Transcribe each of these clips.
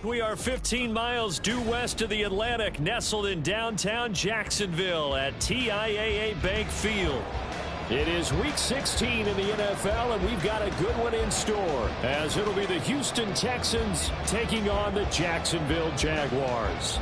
We are 15 miles due west of the Atlantic, nestled in downtown Jacksonville at TIAA Bank Field. It is Week 16 in the NFL, and we've got a good one in store, as it'll be the Houston Texans taking on the Jacksonville Jaguars.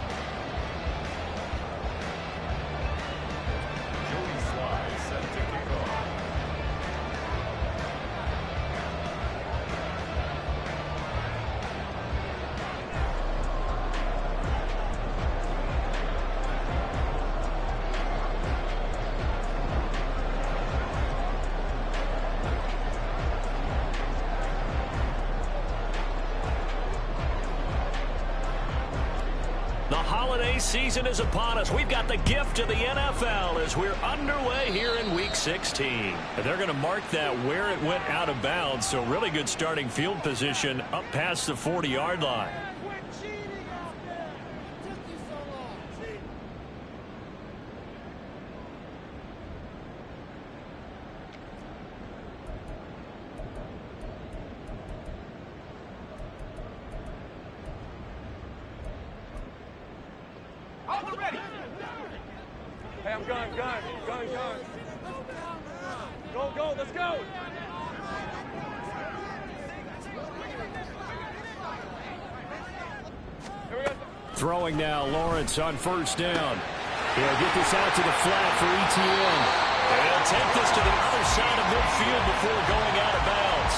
Season is upon us. We've got the gift of the NFL as we're underway here in Week 16. And they're going to mark that where it went out of bounds, so really good starting field position up past the 40-yard line. Throwing now, Lawrence on first down. He'll get this out to the flat for ETN. And he'll take this to the other side of midfield before going out of bounds.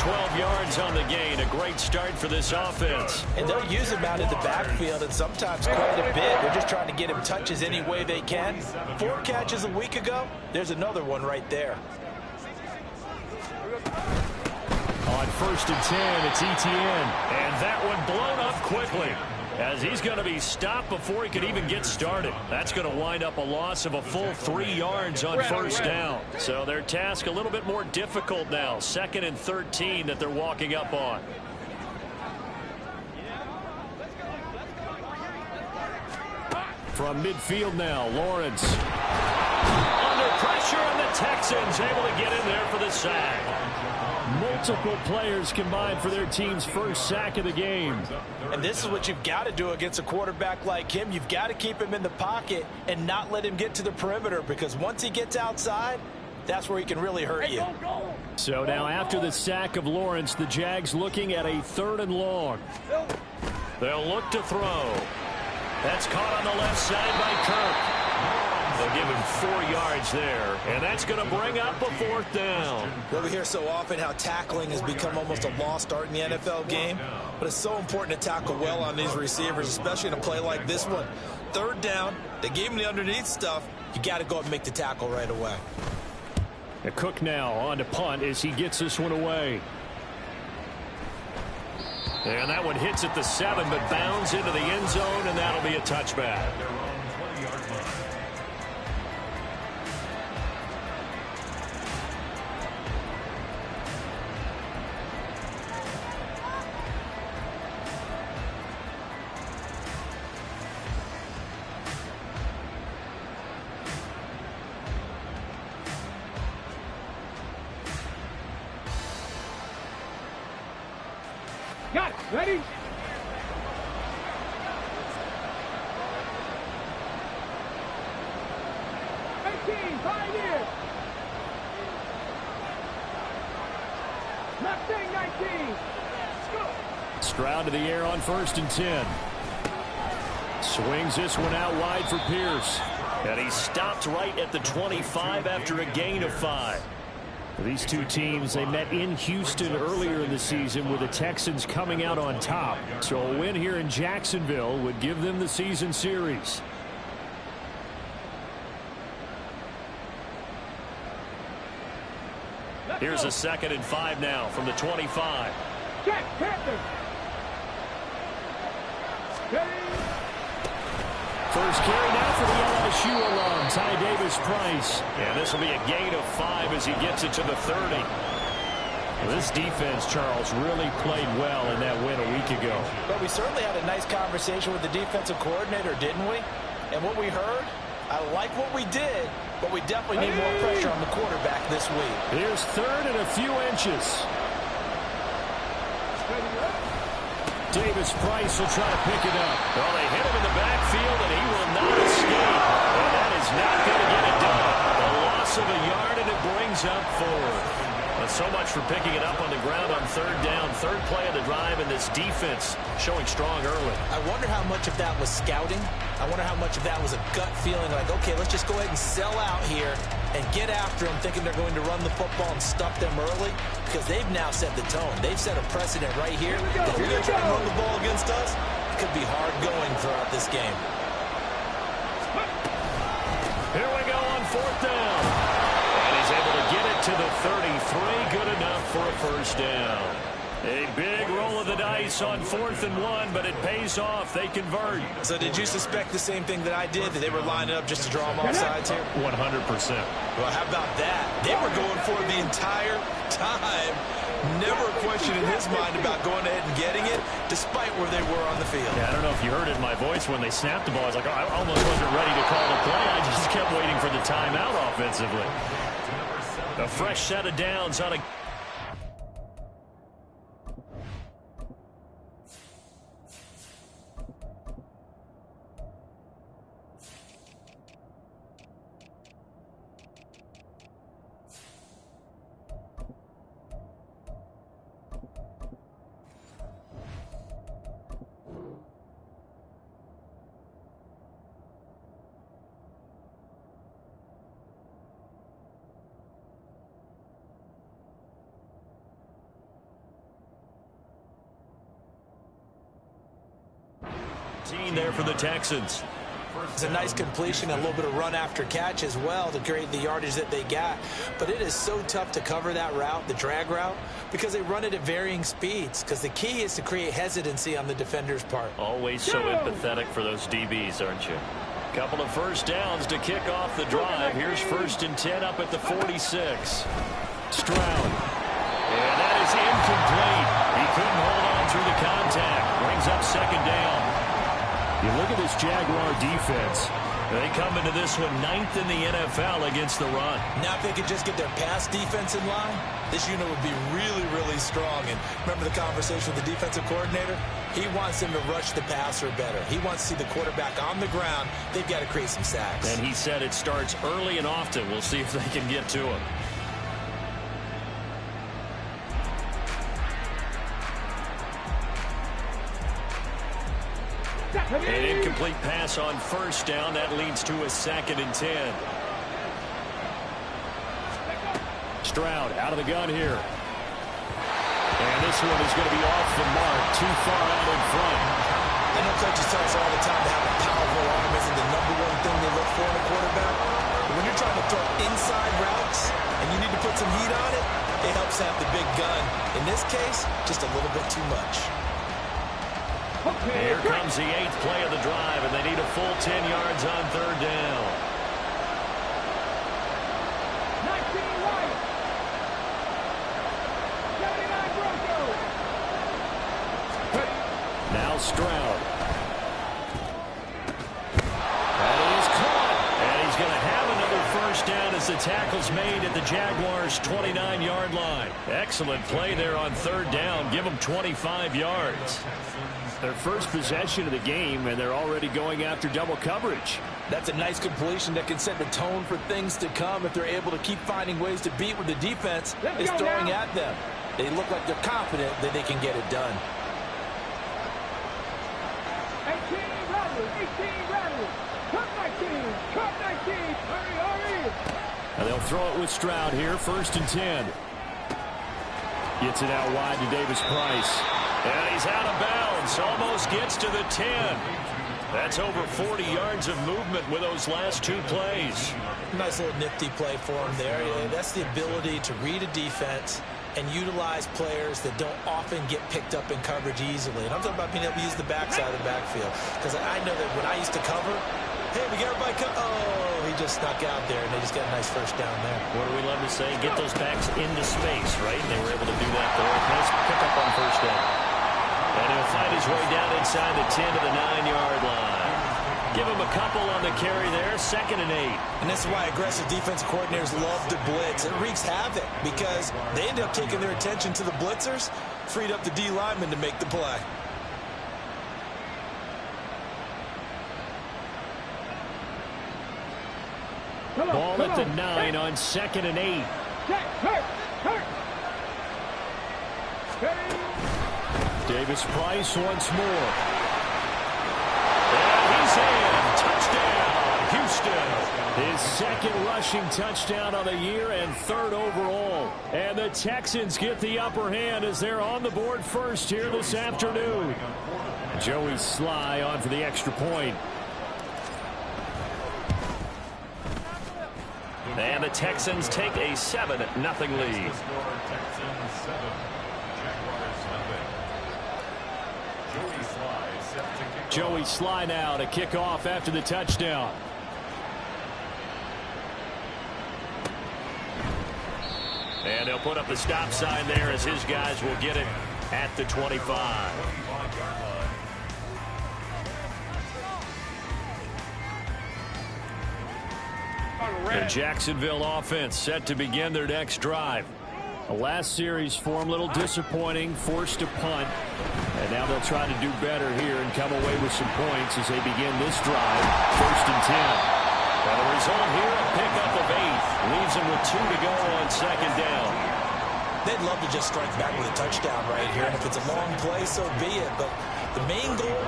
12 yards on the gain. A great start for this offense. And they'll use him out in the backfield, and sometimes quite a bit. They're just trying to get him touches any way they can. 4 catches a week ago. There's another one right there. On first and 10, it's ETN. And that one blown up quickly, as he's going to be stopped before he can even get started. That's going to wind up a loss of a full 3 yards on first down. So their task a little bit more difficult now. 2nd and 13 that they're walking up on. From midfield now, Lawrence. Under pressure, and the Texans able to get in there for the sack. Multiple players combined for their team's first sack of the game. And this is what you've got to do against a quarterback like him. You've got to keep him in the pocket and not let him get to the perimeter, because once he gets outside, that's where he can really hurt you. So now after the sack of Lawrence, the Jags looking at a 3rd and long. They'll look to throw. That's caught on the left side by Kirk. They'll give him 4 yards there, and that's going to bring up a 4th down. Well, we hear so often how tackling has become almost a lost art in the NFL game, but it's so important to tackle well on these receivers, especially in a play like this one. 3rd down, they gave him the underneath stuff. You got to go up and make the tackle right away. The Cook now on to punt as he gets this one away. And that one hits at the 7, but bounds into the end zone, and that'll be a touchback. Got it. Ready? 18, pioneer. Left thing, 19. Let's go. Stroud to the air on 1st and 10. Swings this one out wide for Pierce. And he stopped right at the 25 after a gain of 5. These two teams, they met in Houston earlier in the season with the Texans coming out on top. So a win here in Jacksonville would give them the season series. Here's a 2nd and 5 now from the 25. Check, Panthers. First carry now for the LSU alum, Ty Davis-Price. And this will be a gain of 5 as he gets it to the 30. Well, this defense, Charles, really played well in that win a week ago. But we certainly had a nice conversation with the defensive coordinator, didn't we? And what we heard, I like what we did, but we definitely need more pressure on the quarterback this week. Here's 3rd and a few inches. Davis Price will try to pick it up. Well, they hit him in the backfield, and he will not escape. And that is not going to get it done. A loss of a yard, and it brings up 4. But so much for picking it up on the ground on third down. Third play of the drive, and this defense showing strong early. I wonder how much of that was scouting. I wonder how much of that was a gut feeling like, okay, let's just go ahead and sell out here and get after them, thinking they're going to run the football and stuff them early, because they've now set the tone. They've set a precedent right here. If you're going to try and run the ball against us, it could be hard going throughout this game. Here we go on fourth down. And he's able to get it to the 33. Good enough for a first down. A big roll of the dice on 4th and 1, but it pays off. They convert. So did you suspect the same thing that I did, that they were lining up just to draw them off sides here? 100%. Well, how about that? They were going for it the entire time. Never a question in his mind about going ahead and getting it, despite where they were on the field. Yeah, I don't know if you heard it in my voice when they snapped the ball. I was like, oh, I almost wasn't ready to call the play. I just kept waiting for the timeout offensively. A fresh set of downs on a... there for the Texans. It's a nice completion, a little bit of run after catch as well to create the yardage that they got. But it is so tough to cover that route, the drag route, because they run it at varying speeds. Because the key is to create hesitancy on the defender's part. Always so empathetic for those DBs, aren't you? Couple of first downs to kick off the drive. Here's 1st and 10 up at the 46. Stroud. And that is incomplete. He couldn't hold on through the contact. Brings up 2nd down. You look at this Jaguar defense. They come into this one 9th in the NFL against the run. Now if they could just get their pass defense in line, this unit would be really, really strong. And remember the conversation with the defensive coordinator? He wants them to rush the passer better. He wants to see the quarterback on the ground. They've got to create some sacks. And he said it starts early and often. We'll see if they can get to him. An incomplete pass on 1st down. That leads to a 2nd and 10. Stroud out of the gun here. And this one is going to be off the mark. Too far out in front. I know coaches tell us all the time to have a powerful arm isn't the #1 thing they look for in a quarterback. But when you're trying to throw inside routes and you need to put some heat on it, it helps have the big gun. In this case, just a little bit too much. Here comes the 8th play of the drive, and they need a full 10 yards on 3rd down. 19 White. 79 Bronco. Now Stroud. That is caught. And he's going to have another first down as the tackle's made at the Jaguars' 29-yard line. Excellent play there on 3rd down. Give them 25 yards. Their first possession of the game, and they're already going after double coverage. That's a nice completion that can set the tone for things to come if they're able to keep finding ways to beat what the defense is throwing at them. They look like they're confident that they can get it done. 18 Rattlers, 18 Rattlers. Cut 19, cut 19. Hurry, hurry. And they'll throw it with Stroud here, 1st and 10. Gets it out wide to Davis Price. And he's out of bounds. Almost gets to the 10. That's over 40 yards of movement with those last 2 plays. Nice little nifty play for him there. That's the ability to read a defense and utilize players that don't often get picked up in coverage easily. And I'm talking about being able to use the backside of the backfield. Because I know that when I used to cover, hey, we got everybody come. Oh, he just snuck out there, and they just got a nice first down there. What do we love to say? Get those backs into space, right? And they were able to do that there. Nice pick up on 1st down. And he'll find his way down inside the 10 to the 9-yard line. Give him a couple on the carry there, 2nd and 8. And this is why aggressive defensive coordinators love to blitz. It wreaks havoc because they end up taking their attention to the blitzers, freed up the D lineman to make the play. Ball at the 9 on 2nd and 8. Check, hurt. Davis Price once more. And he's in. Touchdown, Houston. His second rushing touchdown of the year and 3rd overall. And the Texans get the upper hand as they're on the board first here this afternoon. Joey Sly on for the extra point. And the Texans take a 7-0 lead. Joey Sly now to kick off after the touchdown. And they'll put up the stop sign there as his guys will get it at the 25. The Jacksonville offense set to begin their next drive. The last series for them a little disappointing, forced a punt. And now they'll try to do better here and come away with some points as they begin this drive. 1st and 10. And the result here, a pickup of 8. Leaves them with 2 to go on 2nd down. They'd love to just strike back with a touchdown right here. And if it's a long play, so be it. But the main goal,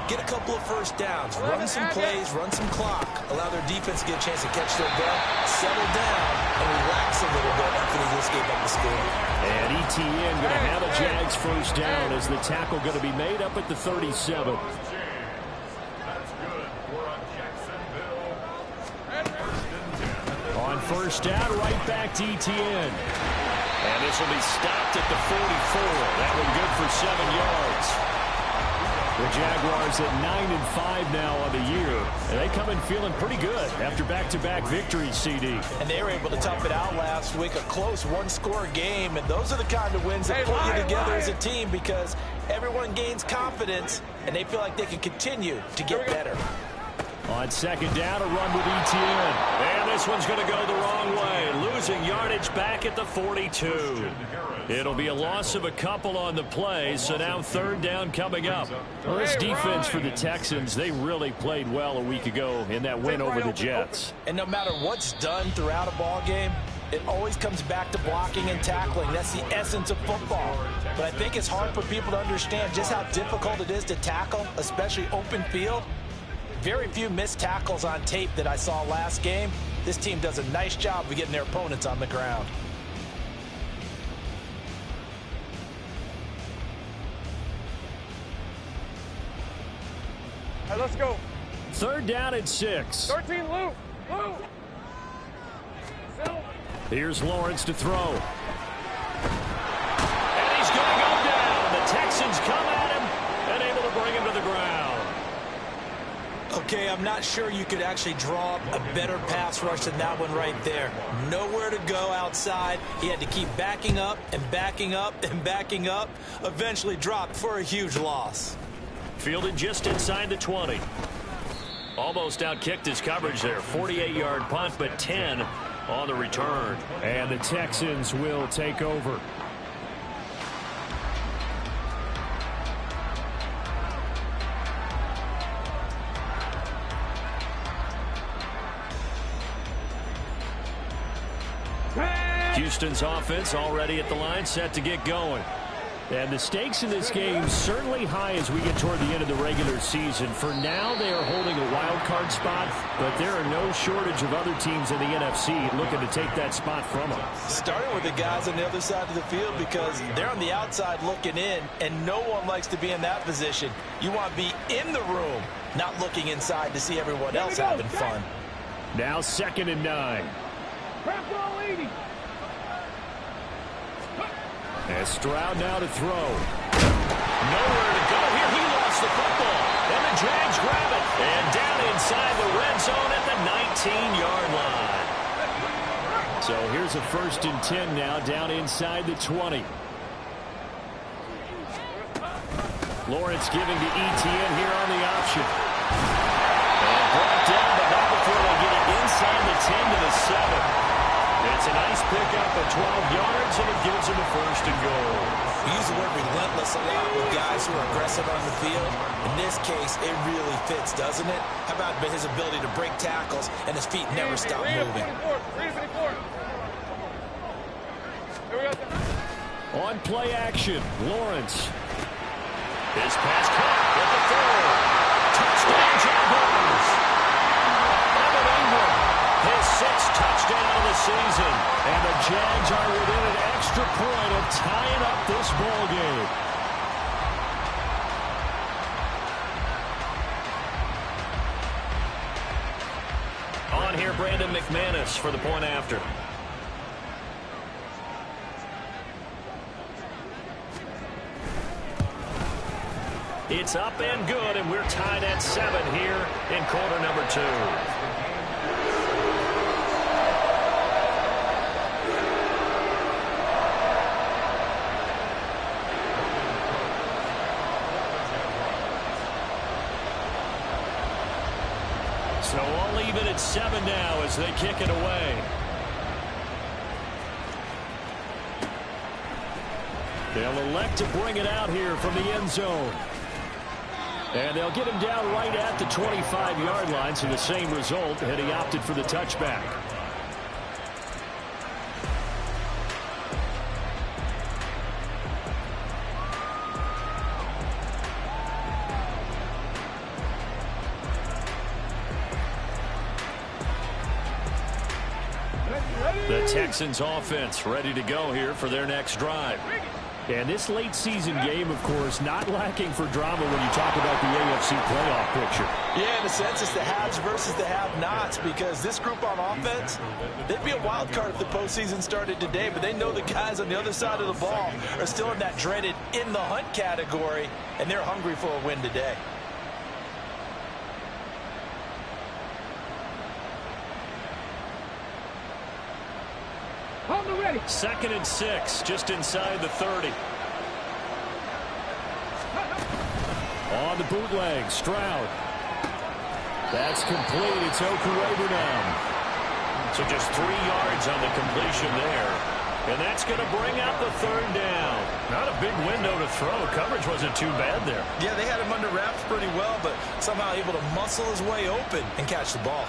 get a couple of first downs, run some plays, run some clock, allow their defense to get a chance to catch their breath, settle down, and relax a little bit after they just gave up the score. And ETN going to have a Jags first down as the tackle going to be made up at the 37. On 1st down, right back to ETN. And this will be stopped at the 44. That one good for 7 yards. The Jaguars at 9-5 now on the year. And they come in feeling pretty good after back-to-back victories, CD. And they were able to tough it out last week, a close one-score game. And those are the kind of wins that put you together as a team because everyone gains confidence and they feel like they can continue to get better. On 2nd down, a run with ETN. And this one's going to go the wrong way. Losing yardage back at the 42. It'll be a loss of a couple on the play, so now 3rd down coming up. Well, this defense for the Texans, they really played well a week ago in that win over the Jets. And no matter what's done throughout a ball game, it always comes back to blocking and tackling. That's the essence of football. But I think it's hard for people to understand just how difficult it is to tackle, especially open field. Very few missed tackles on tape that I saw last game. This team does a nice job of getting their opponents on the ground. All right, let's go. 3rd down and 6. 13, Lou. Here's Lawrence to throw. And he's going to go down. The Texans come at him and able to bring him to the ground. Okay, I'm not sure you could actually draw up a better pass rush than that one right there. Nowhere to go outside. He had to keep backing up and backing up and backing up. Eventually dropped for a huge loss. Fielded just inside the 20. Almost outkicked his coverage there. 48-yard punt, but 10 on the return. And the Texans will take over. Houston's offense already at the line, set to get going. And the stakes in this game certainly high as we get toward the end of the regular season. For now, they are holding a wild card spot, but there are no shortage of other teams in the NFC looking to take that spot from them. Starting with the guys on the other side of the field because they're on the outside looking in, and no one likes to be in that position. You want to be in the room, not looking inside to see everyone else having fun. Now 2nd and 9. And Stroud now to throw. Nowhere to go here. He lost the football. And the Jags grab it. And down inside the red zone at the 19-yard line. So here's a 1st and 10 now down inside the 20. Lawrence giving to ETN here on the option. And brought down, but not before they get it inside the 10 to the 7. It's a nice pickup of 12 yards, and it gives him a first and goal. We use the word relentless a lot with guys who are aggressive on the field. In this case, it really fits, doesn't it? How about his ability to break tackles and his feet never stop moving? On play action, Lawrence. His pass caught at the 4. Touchdown, Jaguars. Evan Ingram, his 6th touchdown of the season. And the Jags are within an extra point of tying up this ball game. On here, Brandon McManus for the point after. It's up and good, and we're tied at 7 here in quarter number 2. So all even at 7 now as they kick it away. They'll elect to bring it out here from the end zone. And they'll get him down right at the 25-yard line, so the same result had he opted for the touchback. The Texans offense ready to go here for their next drive. And this late season game, of course, not lacking for drama when you talk about the AFC playoff picture. Yeah, in a sense, it's the haves versus the have-nots, because this group on offense, they'd be a wild card if the postseason started today, but they know the guys on the other side of the ball are still in that dreaded in-the-hunt category, and they're hungry for a win today. On the ready. 2nd and 6, just inside the 30. On the bootleg, Stroud. That's complete. It's Okurebu now. So just 3 yards on the completion there. And that's going to bring out the 3rd down. Not a big window to throw. Coverage wasn't too bad there. Yeah, they had him under wraps pretty well, but somehow able to muscle his way open and catch the ball.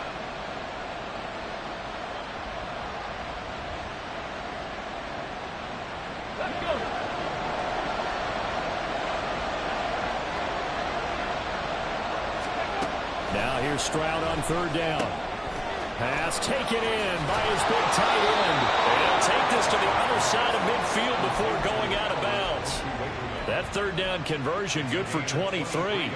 Now here's Stroud on 3rd down. Pass taken in by his big tight end. And he'll take this to the other side of midfield before going out of bounds. That 3rd down conversion good for 23.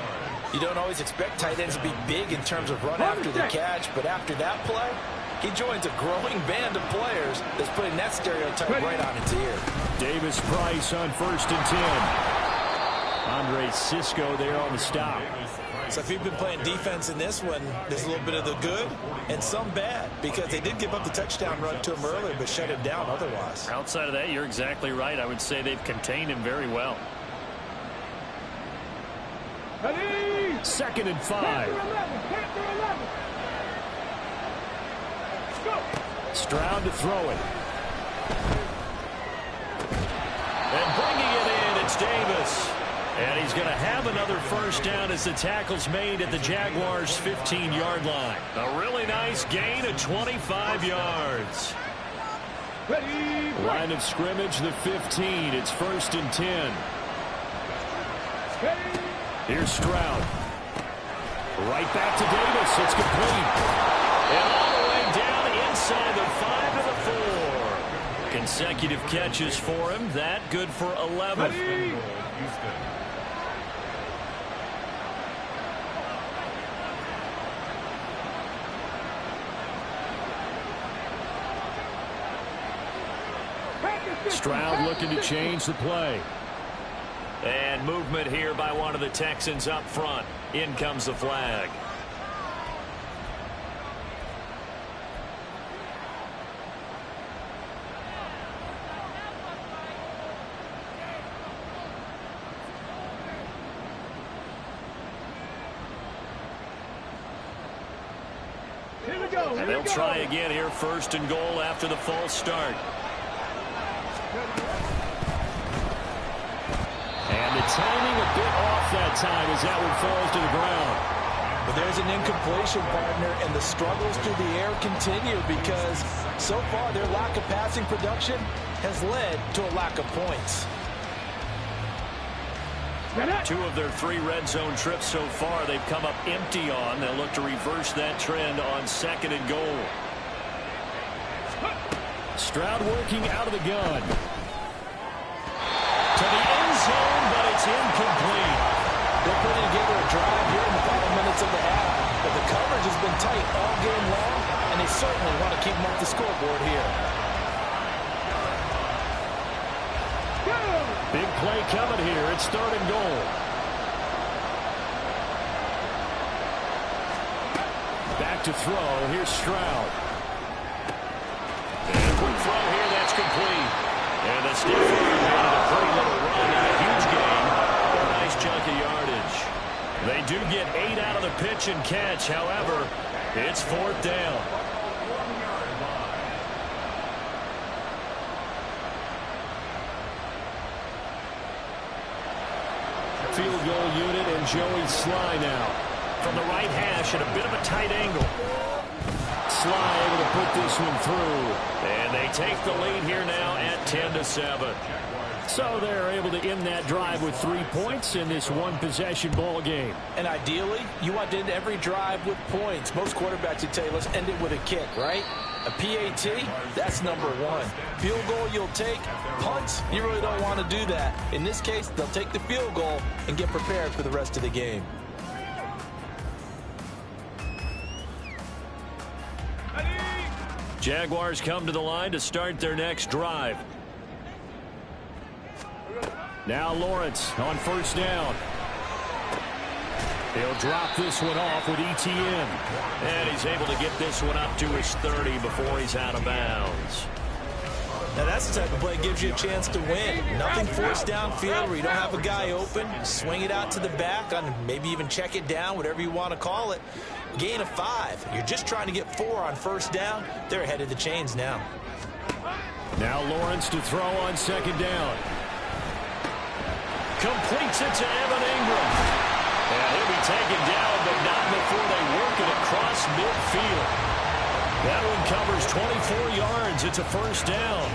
You don't always expect tight ends to be big in terms of run after the catch, but after that play, he joins a growing band of players that's putting that stereotype right on its ear. Davis Price on 1st and 10. Andre Cisco there on the stop. So if you've been playing defense in this one, there's a little bit of the good and some bad, because they did give up the touchdown run to him earlier, but shut him down otherwise. Outside of that, you're exactly right. I would say they've contained him very well. Ready. 2nd and 5. Panther 11. Go. Stroud to throw it. And bringing it in, it's Davis. And he's going to have another 1st down as the tackle's made at the Jaguars' 15-yard line. A really nice gain of 25 yards. Ready. Line of scrimmage, the 15. It's 1st and 10. Ready. Here's Stroud. Right back to Davis. It's complete. And all the way down inside the 5 to the 4. Consecutive catches for him. That good for 11. Ready. Stroud looking to change the play. And movement here by one of the Texans up front. In comes the flag. Here we go. And they'll try again here, first and goal after the false start. And the timing a bit off that time as that one falls to the ground. But there's an incompletion, partner, and the struggles through the air continue because so far their lack of passing production has led to a lack of points. 2 of their 3 red zone trips so far they've come up empty on. They'll look to reverse that trend on second and goal. Stroud working out of the gun. To the end zone, but it's incomplete. They're putting together a drive here in the final minutes of the half. But the coverage has been tight all game long, and they certainly want to keep them off the scoreboard here. Big play coming here. It's third and goal. Back to throw. Here's Stroud. And a quick throw here. That's complete. And the stiff arm made it a pretty little run and a huge gain. A nice chunk of yardage. They do get 8 out of the pitch and catch. However, it's fourth down. Field goal unit and Joey Sly now. From the right hash at a bit of a tight angle. Sly able to put this one through. And they take the lead here now at 10-7. So they're able to end that drive with 3 points in this one-possession ball game. And ideally, you want to end every drive with points. Most quarterbacks would tell you, let's end it with a kick, right? A PAT, that's number 1. Field goal you'll take. Punts, you really don't want to do that. In this case, they'll take the field goal and get prepared for the rest of the game. Jaguars come to the line to start their next drive. Now Lawrence on first down. He'll drop this one off with ETN. And he's able to get this one up to his 30 before he's out of bounds. Now that's the type of play that gives you a chance to win. Nothing forced downfield where you don't have a guy open. Swing it out to the back, on maybe even check it down, whatever you want to call it. Gain of 5. You're just trying to get 4 on first down. They're ahead of the chains now. Now Lawrence to throw on second down. Completes it to Evan Ingram. And he'll be taken down, but not before they work it across midfield. That one covers 24 yards. It's a first down.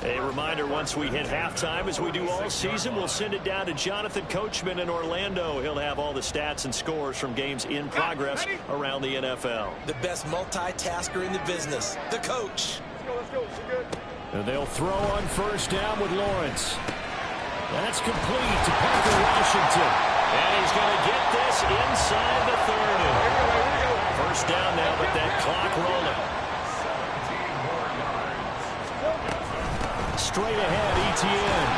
A reminder, once we hit halftime, as we do all season, we'll send it down to Jonathan Coachman in Orlando. He'll have all the stats and scores from games in progress around the NFL. The best multitasker in the business, the coach. Let's go. Good. And they'll throw on first down with Lawrence. That's complete to Parker Washington. And he's going to get this inside the 30. First down now, but that clock rolling. Straight ahead, ETN.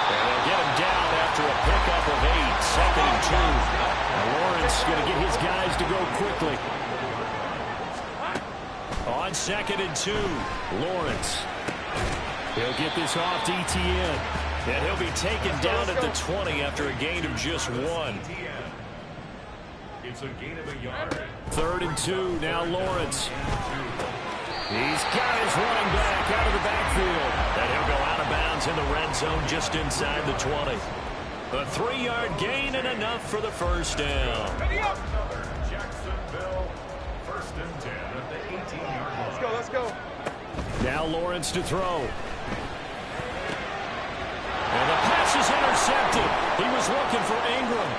And they'll get him down after a pickup of 8. Second and 2. Now Lawrence going to get his guys to go quickly. On second and 2, Lawrence. He'll get this off to ETN. And he'll be taken down at the 20 after a gain of just 1. It's a gain of a yard. Third and 2, now Lawrence. He's got his running back out of the backfield. And he'll go out of bounds in the red zone just inside the 20. A 3-yard gain and enough for the first down. Another Jacksonville. First and 10 at the 18-yard line. Let's go. Now Lawrence to throw. And the pass is intercepted. He was looking for Ingram.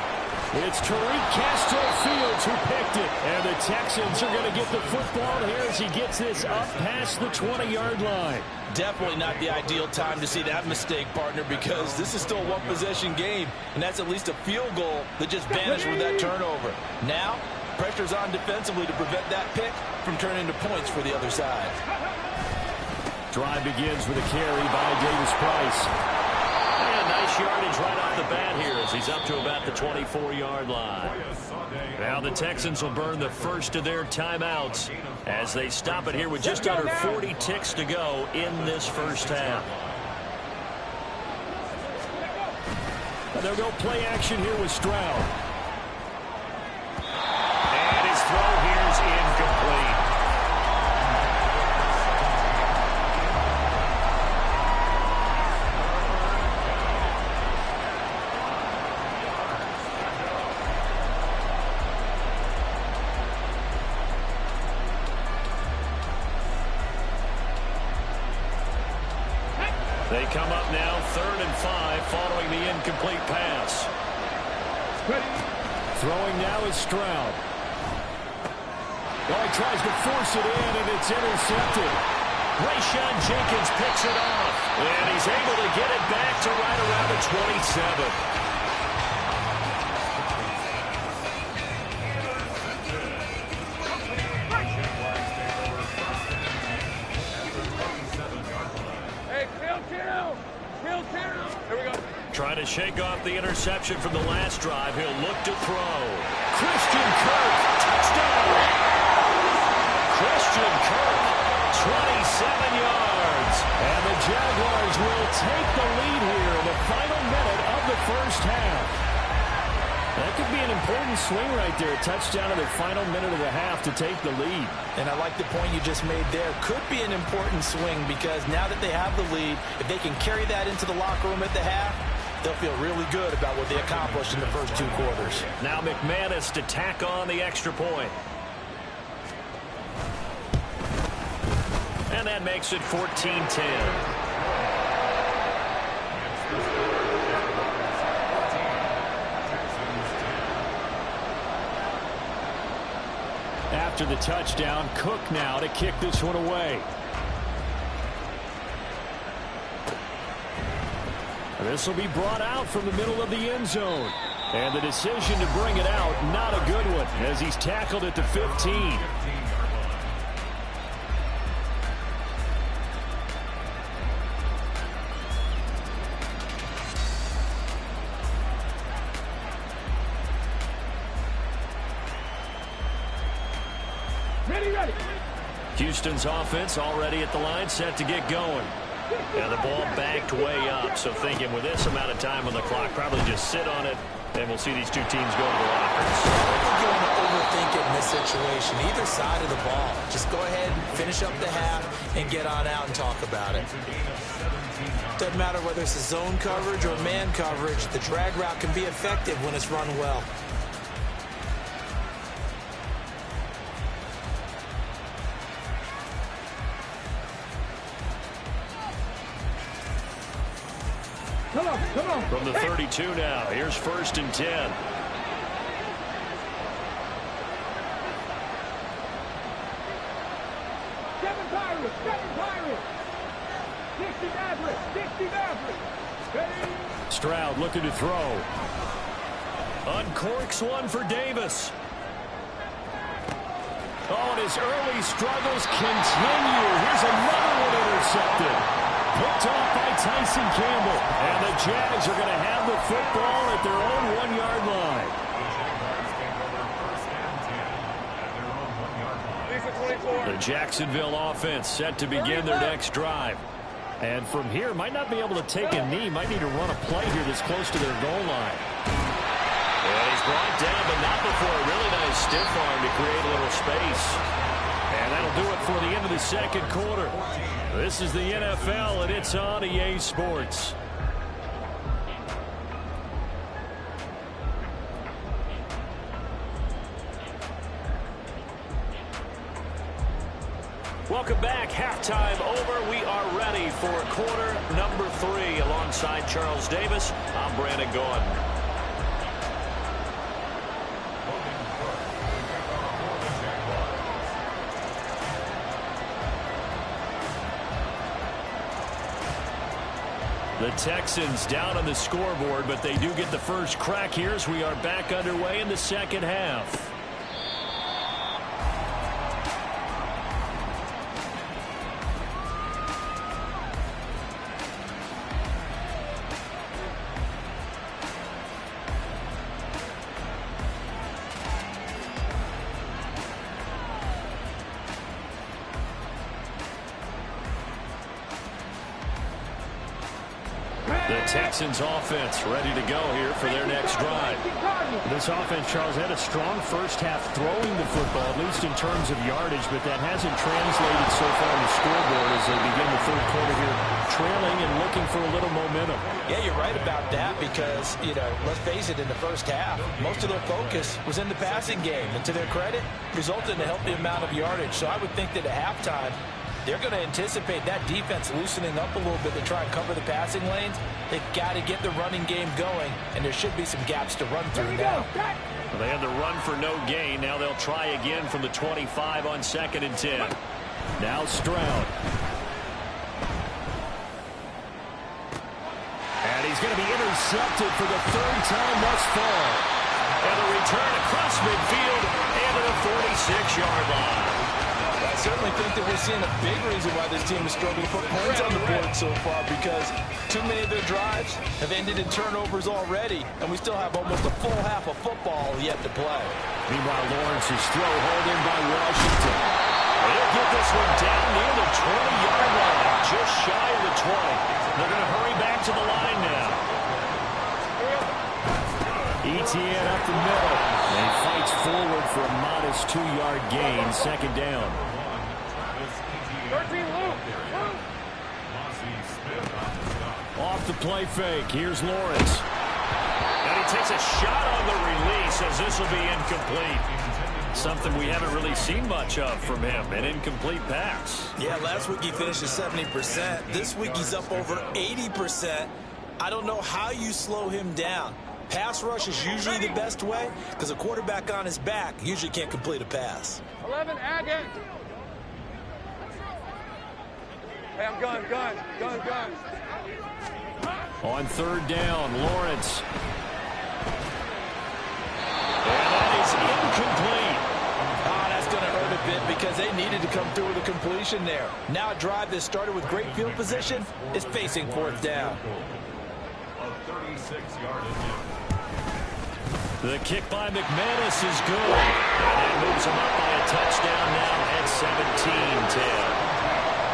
It's Tariq Castile-Fields who picked it. And the Texans are going to get the football here as he gets this up past the 20-yard line. Definitely not the ideal time to see that mistake, partner, because this is still a one-possession game, and that's at least a field goal that just vanished with that turnover. Now, pressure's on defensively to prevent that pick from turning into points for the other side. Drive begins with a carry by Davis Price. And nice yardage right off the bat here as he's up to about the 24-yard line. Now the Texans will burn the first of their timeouts as they stop it here with just under 40 ticks to go in this first half. And they'll go play action here with Stroud. They come up now 3rd and 5 following the incomplete pass. Throwing now is Stroud. He tries to force it in, and it's intercepted. Rayshawn Jenkins picks it off, and he's able to get it back to right around the 27. Trying to shake off the interception from the last drive. He'll look to throw. Christian Kirk, touchdown! Christian Kirk, 27 yards. And the Jaguars will take the lead here in the final minute of the first half. That could be an important swing right there. A touchdown in the final minute of the half to take the lead. And I like the point you just made there. Could be an important swing because now that they have the lead, if they can carry that into the locker room at the half, they'll feel really good about what they accomplished in the first 2 quarters. Now McManus to tack on the extra point. And that makes it 14-10. After the touchdown, Cook now to kick this one away. This will be brought out from the middle of the end zone. And the decision to bring it out, not a good one, as he's tackled at the 15. Ready. Houston's offense already at the line, set to get going. And the ball backed way up, so thinking with this amount of time on the clock, probably just sit on it, and we'll see these two teams go to the lockers. I think you want to overthink it in this situation, either side of the ball. Just go ahead, finish up the half, and get on out and talk about it. Doesn't matter whether it's a zone coverage or man coverage, the drag route can be effective when it's run well. Come on. From the 32 now, here's 1st and 10. Seven Pirates. Dixie Maverick. Ready. Stroud looking to throw. Uncorks one for Davis. Oh, and his early struggles continue. Here's another one intercepted. Picked off by Tyson Campbell. And the Jags are going to have the football at their own 1-yard line. The Jacksonville offense set to begin their next drive. And from here, might not be able to take a knee. Might need to run a play here that's close to their goal line. And he's brought down, but not before a really nice stiff arm to create a little space. And that'll do it for the end of the second quarter. This is the NFL, and it's on EA Sports. Welcome back. Halftime over. We are ready for quarter number 3. Alongside Charles Davis, I'm Brandon Gordon. The Texans down on the scoreboard, but they do get the first crack here as we are back underway in the second half. The Texans offense ready to go here for their next drive. This offense, Charles, had a strong first half throwing the football, at least in terms of yardage, but that hasn't translated so far on the scoreboard as they begin the third quarter here, trailing and looking for a little momentum. Yeah, you're right about that because, let's face it, in the first half, most of their focus was in the passing game. And to their credit, resulted in a healthy amount of yardage. So I would think that at halftime, they're going to anticipate that defense loosening up a little bit to try and cover the passing lanes. They've got to get the running game going, and there should be some gaps to run through now. Well, they had the run for no gain. Now they'll try again from the 25 on 2nd and 10. Now Stroud. And he's going to be intercepted for the 3rd time thus far. And the return across midfield and to the 46-yard line. I certainly think that we're seeing a big reason why this team is struggling to put points on the board so far, because too many of their drives have ended in turnovers already, and we still have almost a full half of football yet to play. Meanwhile, Lawrence's throw hauled in by Washington. They'll get this one down near the 20-yard line, just shy of the 20. They're going to hurry back to the line now. Etienne up the middle. And he fights forward for a modest 2-yard gain, 2nd down. 13 Luke. Off the play fake. Here's Lawrence. And he takes a shot on the release as this will be incomplete. Something we haven't really seen much of from him, an incomplete pass. Yeah, last week he finished at 70%. This week he's up over 80%. I don't know how you slow him down. Pass rush is usually the best way, because a quarterback on his back usually can't complete a pass. 11, Agate. Hey, I'm gun. On 3rd down, Lawrence. And that is incomplete. Oh, that's going to hurt a bit because they needed to come through with a completion there. Now a drive that started with great field position is facing 4th down. The kick by McManus is good. And that moves him up by a touchdown now at 17-10.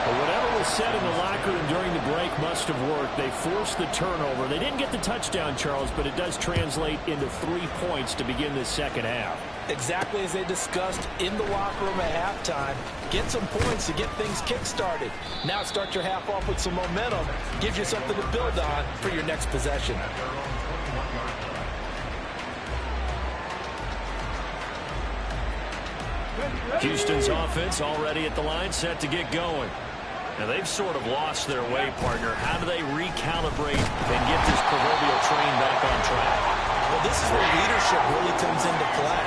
But whatever was said in the locker room during the break must have worked. They forced the turnover. They didn't get the touchdown, Charles, but it does translate into 3 points to begin the 2nd half. Exactly as they discussed in the locker room at halftime. Get some points to get things kick-started. Now start your half off with some momentum. Gives you something to build on for your next possession. Houston's offense already at the line, set to get going. Now, they've sort of lost their way, partner. How do they recalibrate and get this proverbial train back on track? Well, this is where leadership really comes into play.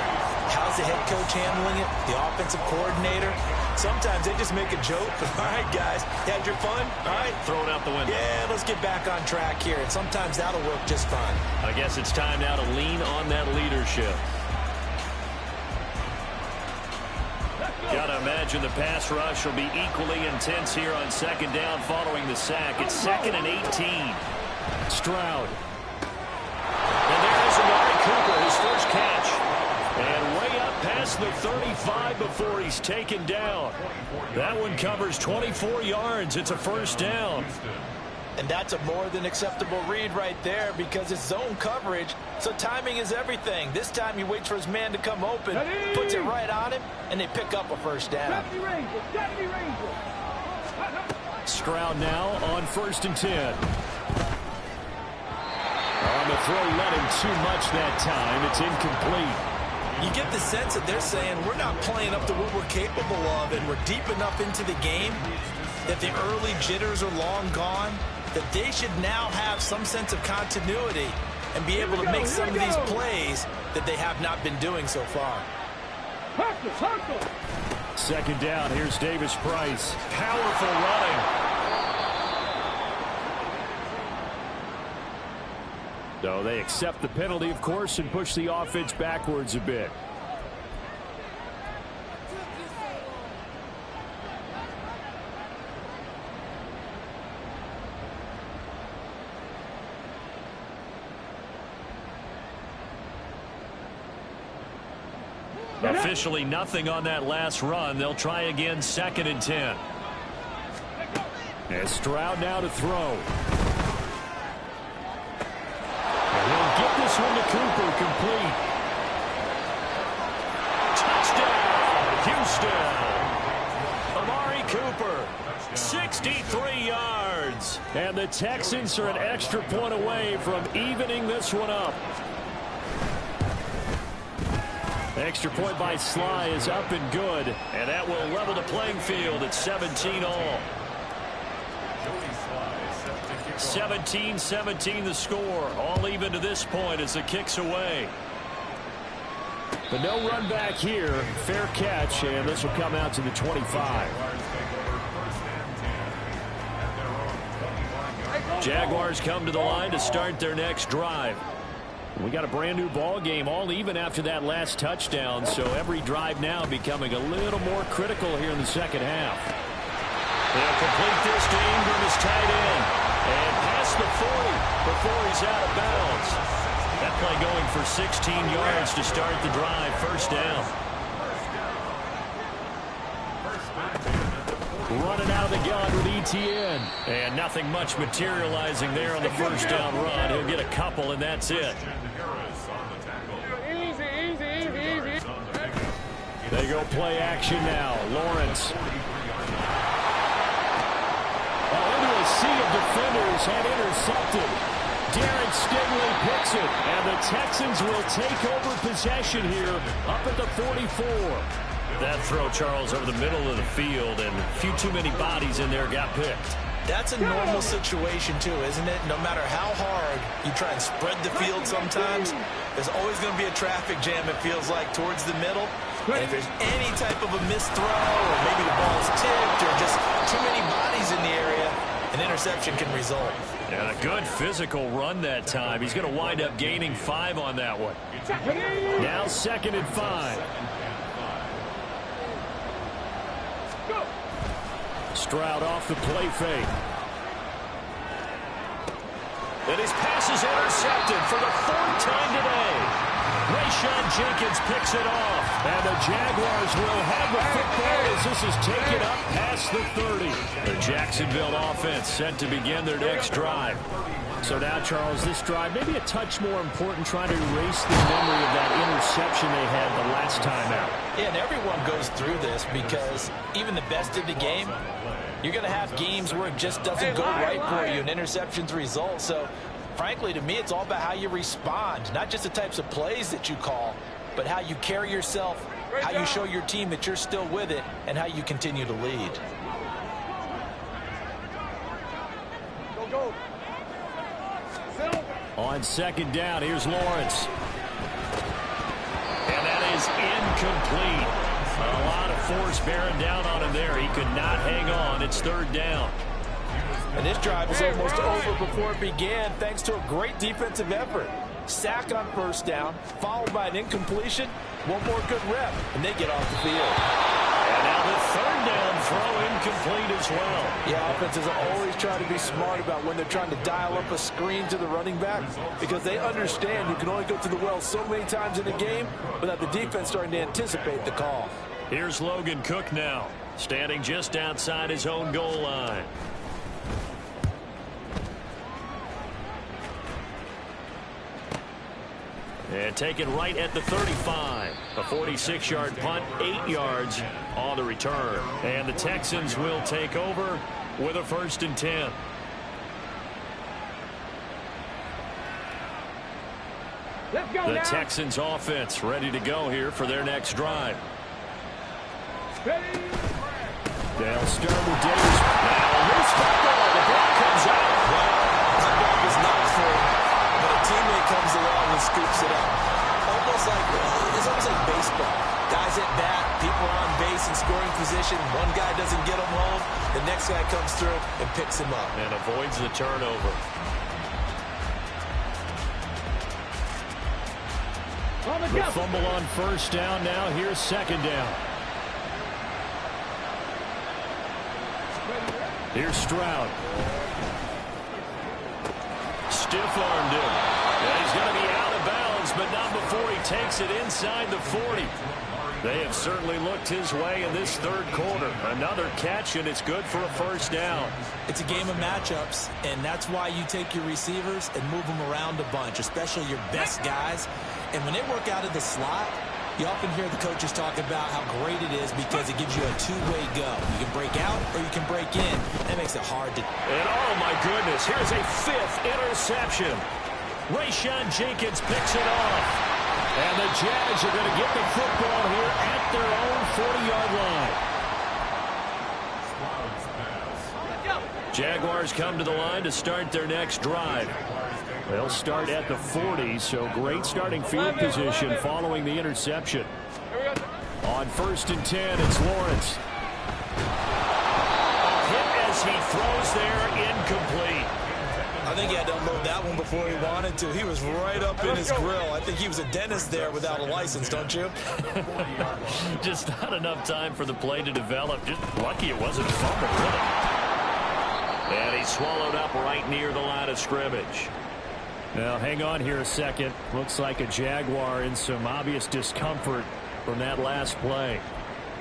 How's the head coach handling it? The offensive coordinator? Sometimes they just make a joke. All right, guys, you had your fun? All right. Throw it out the window. Yeah, let's get back on track here. And sometimes that'll work just fine. I guess it's time now to lean on that leadership. Got to imagine the pass rush will be equally intense here on 2nd down following the sack. It's 2nd and 18. Stroud. And there's Amari Cooper, his first catch. And way up past the 35 before he's taken down. That one covers 24 yards. It's a 1st down. And that's a more than acceptable read right there because it's zone coverage, so timing is everything. This time he waits for his man to come open, puts it right on him, and they pick up a 1st down. Stroud now on 1st and 10. On the throw, let him too much that time. It's incomplete. You get the sense that they're saying we're not playing up to what we're capable of, and we're deep enough into the game that the early jitters are long gone, that they should now have some sense of continuity and be able to make some of these plays that they have not been doing so far. 2nd down, here's Davis Price. Powerful running. So they accept the penalty, of course, and push the offense backwards a bit. Officially nothing on that last run. They'll try again 2nd and 10. And Stroud now to throw. And he'll get this one to Cooper, complete. Touchdown, Houston. Amari Cooper, 63 yards. And the Texans are an extra point away from evening this one up. Extra point by Sly is up and good. And that will level the playing field at 17 all. 17-17 the score. All even to this point as the kick's away. But no run back here. Fair catch, and this will come out to the 25. Jaguars come to the line to start their next drive. We got a brand new ball game, all even after that last touchdown, so every drive now becoming a little more critical here in the second half. They'll complete this to Ingram as tight end. And past the 40 before he's out of bounds. That play going for 16 yards to start the drive. First down. Running out of the gun with ETN. And nothing much materializing there on the first down run. He'll get a couple, and that's it. Easy. They go play action now. Lawrence. Into a sea of defenders and intercepted. Derek Stingley picks it, and the Texans will take over possession here up at the 44. That throw, Charles, over the middle of the field, and a few too many bodies in there got picked. That's a normal situation, too, isn't it? No matter how hard you try and spread the field sometimes, there's always going to be a traffic jam, it feels like, towards the middle. And if there's any type of a missed throw, or maybe the ball's tipped, or just too many bodies in the area, an interception can result. And a good physical run that time. He's going to wind up gaining 5 on that one. Now 2nd and 5. Stroud off the play fake. And his pass is intercepted for the 4th time today. Rayshon Jenkins picks it off. And the Jaguars will have the football as this is taken up past the 30. The Jacksonville offense set to begin their next drive. So now, Charles, this drive maybe a touch more important, trying to erase the memory of that interception they had the last time out. Yeah, and everyone goes through this because even the best of the game, you're going to have games where it just doesn't go right for you and interceptions result. So, frankly, to me, it's all about how you respond, not just the types of plays that you call, but how you carry yourself, how you show your team that you're still with it, and how you continue to lead. Go. On 2nd down, here's Lawrence. And that is incomplete. A lot of force bearing down on him there. He could not hang on. It's 3rd down. And this drive was almost over before it began thanks to a great defensive effort. Sack on 1st down, followed by an incompletion, one more good rep, and they get off the field. And now the 3rd down throw incomplete as well. Yeah, offenses are always trying to be smart about when they're trying to dial up a screen to the running back because they understand you can only go to the well so many times in a game without the defense starting to anticipate the call. Here's Logan Cook now, standing just outside his own goal line. And taken right at the 35. A 46-yard punt, 8 yards on the return. And the Texans will take over with a 1st and 10. Let's go The now. Texans offense ready to go here for their next drive. Ready. They'll start with Davis. Now loose football. The ball comes out. Well, that ball was not full, but a teammate comes along and scoops it up. It's almost like baseball. Guys at bat, people are on base in scoring position. One guy doesn't get him home. The next guy comes through and picks him up. And avoids the turnover. The fumble on 1st down. Now here's 2nd down. Here's Stroud. Stiff-armed him. And he's going to be out of bounds, but not before he takes it inside the 40. They have certainly looked his way in this 3rd quarter. Another catch, and it's good for a 1st down. It's a game of matchups, and that's why you take your receivers and move them around a bunch, especially your best guys. And when they work out of the slot, you often hear the coaches talk about how great it is because it gives you a two-way go. You can break out or you can break in. That makes it hard to... And oh my goodness, here's a 5th interception. Rayshon Jenkins picks it off. And the Jags are going to get the football here at their own 40-yard line. Jaguars come to the line to start their next drive. They'll start at the 40, so great starting field position following the interception. On 1st and 10, it's Lawrence. Hit as he throws there, incomplete. I think he had to unload that one before he wanted to. He was right up in his grill. I think he was a dentist there without a license, don't you? Just not enough time for the play to develop. Just lucky it wasn't a fumble, really. And he's swallowed up right near the line of scrimmage. Now, hang on here a second. Looks like a Jaguar in some obvious discomfort from that last play.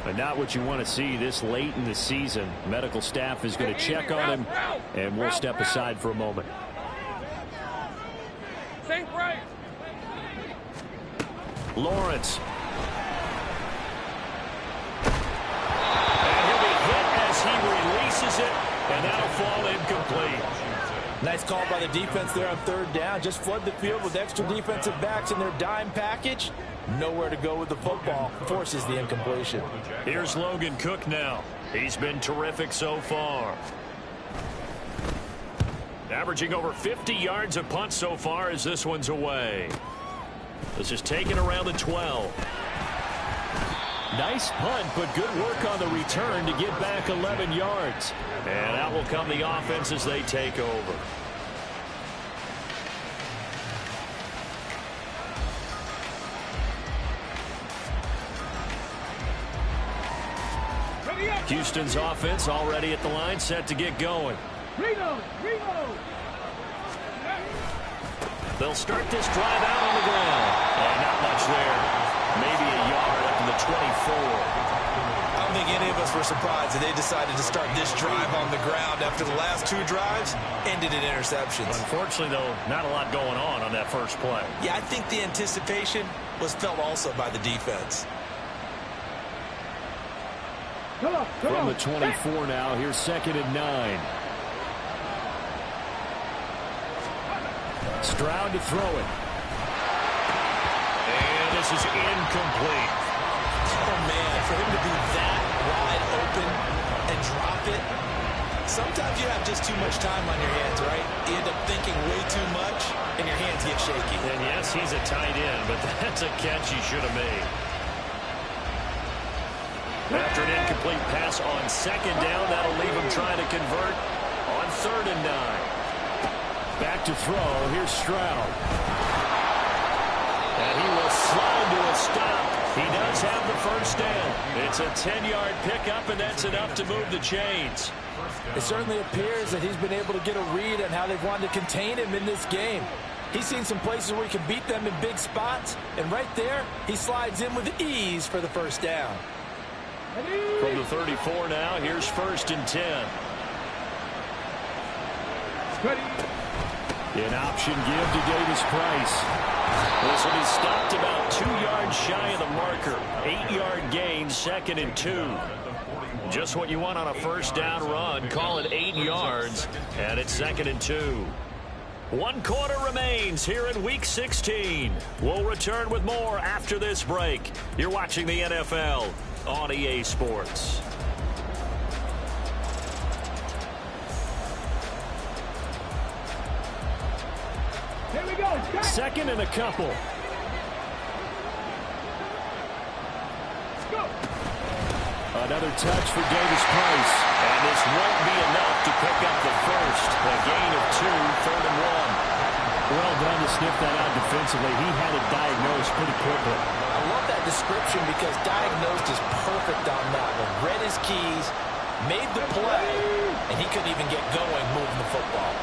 But not what you want to see this late in the season. Medical staff is going to check on him, and we'll step aside for a moment. Lawrence. And he'll be hit as he releases it, and that'll fall incomplete. Nice call by the defense there on 3rd down. Just flood the field with extra defensive backs in their dime package. Nowhere to go with the football. Forces the incompletion. Here's Logan Cook now. He's been terrific so far. Averaging over 50 yards a punt so far as this one's away. This is taken around the 12. Nice punt, but good work on the return to get back 11 yards. And out will come the offense as they take over. Houston's offense already at the line, set to get going. They'll start this drive out on the ground. And not much there. Maybe a yard up to the 24. I don't think any of us were surprised that they decided to start this drive on the ground after the last 2 drives ended in interceptions. Unfortunately, though, not a lot going on that first play. Yeah, I think the anticipation was felt also by the defense. From the 24 now, here's 2nd and 9. Stroud to throw it. And this is incomplete. Oh, man, for him to be that wide open and drop it. Sometimes you have just too much time on your hands, right? You end up thinking way too much, and your hands get shaky. And yes, he's a tight end, but that's a catch he should have made. After an incomplete pass on 2nd down, that'll leave him trying to convert on 3rd and 9. Back to throw. Here's Stroud. And he will slide to a stop. He does have the first down. It's a 10-yard pickup, and that's enough to move the chains. It certainly appears that he's been able to get a read on how they've wanted to contain him in this game. He's seen some places where he can beat them in big spots, and right there, he slides in with ease for the first down. From the 34 now, here's 1st and 10. An option give to Davis Price. This will be stopped about 2 yards shy of the marker. 8-yard gain, 2nd and 2. Just what you want on a first down run. Call it 8 yards, and it's 2nd and 2. 1 quarter remains here in Week 16. We'll return with more after this break. You're watching the NFL on EA Sports. Here we go. 2nd and a couple. Go. Another touch for Davis Price. And this won't be enough to pick up the first. A gain of 2, 3rd and 1. Well done to sniff that out defensively. He had it diagnosed pretty quickly. I love that description because diagnosed is perfect on that one. Read his keys, made the play, and he couldn't even get going moving the football.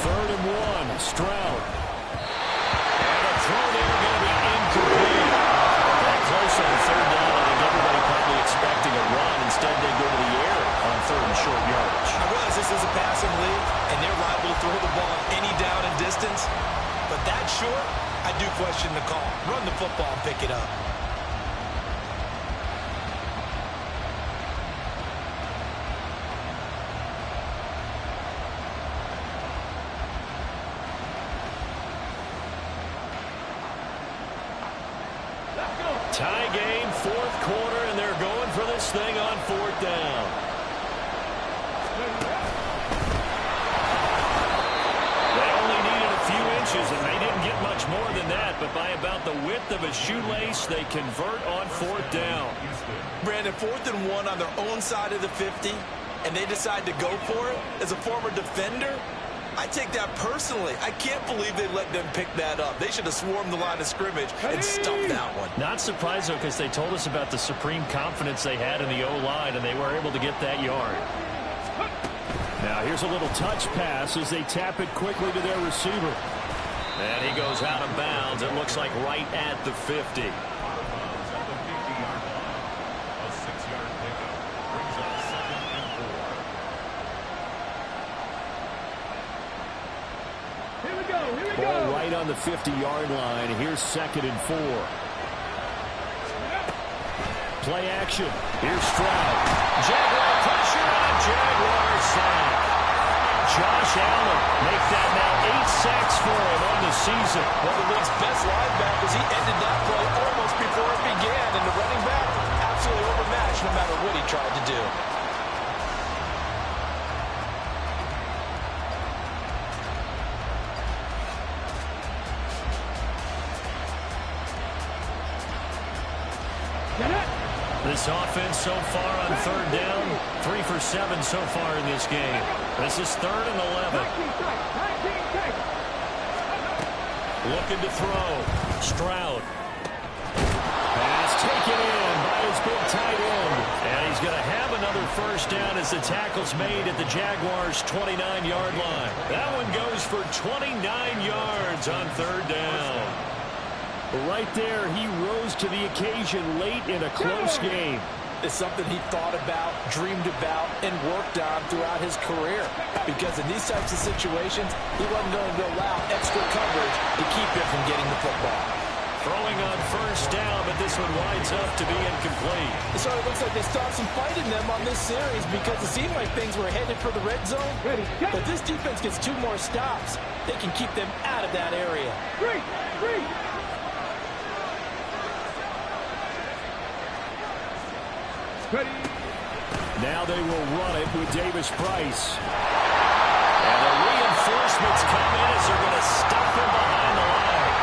3rd and 1. Stroud. And a throw there going to be incomplete. That close on 3rd down. I think everybody probably expecting a run. Instead, they go to the air on 3rd and short yardage. I realize this is a passing league, and they're liable to throw the ball on any down and distance. But that short, I do question the call. Run the football and pick it up. Tie game, fourth quarter, and they're going for this thing on fourth down. They only needed a few inches, and they didn't get much more than that, but by about the width of a shoelace, they convert on fourth down. Brandon, 4th and 1 on their own side of the 50, and they decide to go for it. As a former defender, I take that personally. I can't believe they let them pick that up. They should have swarmed the line of scrimmage and stuffed that one. Not surprised, though, because they told us about the supreme confidence they had in the O-line, and they were able to get that yard. Now here's a little touch pass as they tap it quickly to their receiver. And he goes out of bounds. It looks like right at the 50. Ball right on the 50-yard line. Here's 2nd and 4. Play action. Here's Stroud. Jaguar pressure on a Jaguar sack. Josh Allen make that now 8 sacks for him on the season. One of the league's best linebackers. He ended that play almost before it began. And the running back, absolutely overmatched no matter what he tried to do. This offense so far on 3rd down, 3 for 7 so far in this game. This is 3rd and 11. Looking to throw. Stroud. Pass taken in by his big tight end. And he's going to have another first down as the tackle's made at the Jaguars' 29-yard line. That one goes for 29 yards on 3rd down. Right there, he rose to the occasion late in a close game. It's something he thought about, dreamed about, and worked on throughout his career. Because in these types of situations, he wasn't going to allow extra coverage to keep him from getting the football. Throwing on first down, but this one winds up to be incomplete. So it looks like they stopped some fight in them on this series because it seemed like things were headed for the red zone. But this defense gets 2 more stops. They can keep them out of that area. Three. Now they will run it with Davis Price. And the reinforcements come in as they're going to stuff him behind the line.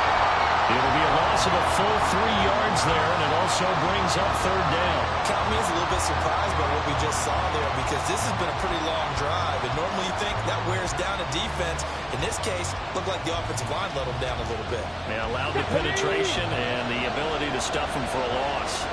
It'll be a loss of a full 3 yards there, and it also brings up 3rd down. Count me as a little bit surprised by what we just saw there because this has been a pretty long drive, and normally you think that wears down a defense. In this case, looked like the offensive line let them down a little bit. They allowed the penetration and the ability to stuff him for a loss.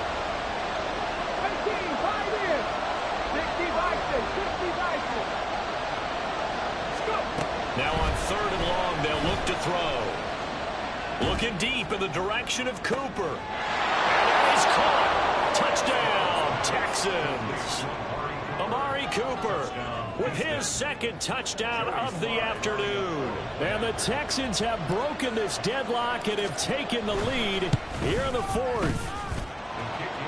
Now on 3rd and long, they'll look to throw. Looking deep in the direction of Cooper. And it is caught. Touchdown, Texans. Amari Cooper with his 2nd touchdown of the afternoon. And the Texans have broken this deadlock and have taken the lead here in the 4th.